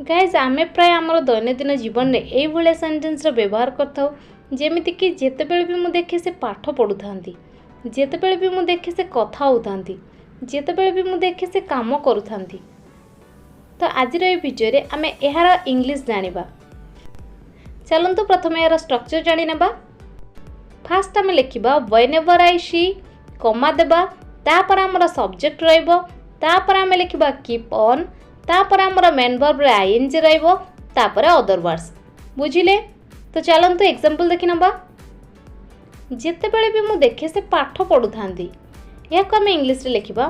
Guys आमे प्राय आमर दैनंदिन जीवन में यही भाया सेन्टेन्स व्यवहार करथाउ जेमिति कि जेतेबेले भी मु देखे से पाठ पढ़ुथांती, जेतेबेले भी मु देखे से कथा होतांती, जेतेबेले भी मु देखे से काम करूथांती। तो आज भिडियो रे आमे एहार इंग्लिश जानिबा। चलंतु प्रथम यार स्ट्रक्चर जानि नेबा। फास्ट आमे लिखिबा व्हेनेवर आई सी कमा देबा, तापर हमर सब्जेक्ट रहइबो, तापर आमे लिखिबा कीप ऑन, तापर हमर मेन वर्ब रे आईएनजी रहइबो, तापर अदर वर्ड्स। बुझिले? तो चलंतु एग्जांपल देखि नबा। जेतेबेले भी मु देखे से पाठ पढुथांती, या को आमे इंग्लिश रे लिखिबा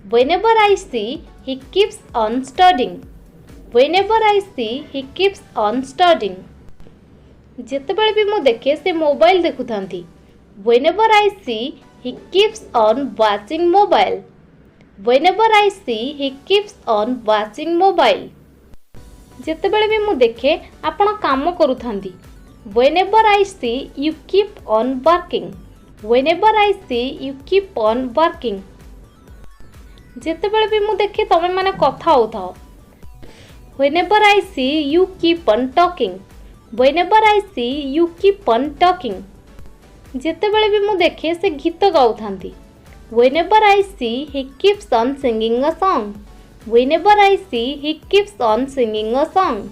whenever I see he keeps on studying. Whenever I see he keeps on studying. जेतेबेले भी मु देखे से मोबाइल देखुथांती, whenever I see he keeps on watching mobile. Whenever I see he keeps on watching mobile. जेतेबेले भी मु देखे आपण काम करूथांती, whenever I see you keep on working. Whenever I see you keep on working. जेतेबेले भी मु देखे तमे माने कथा होथाओ, whenever I see you keep on talking. Whenever I see you keep on talking. जेतेबेले भी मु देखे से गीत गाउथांती, whenever I see he keeps on singing a song. Whenever I see he keeps on singing a song.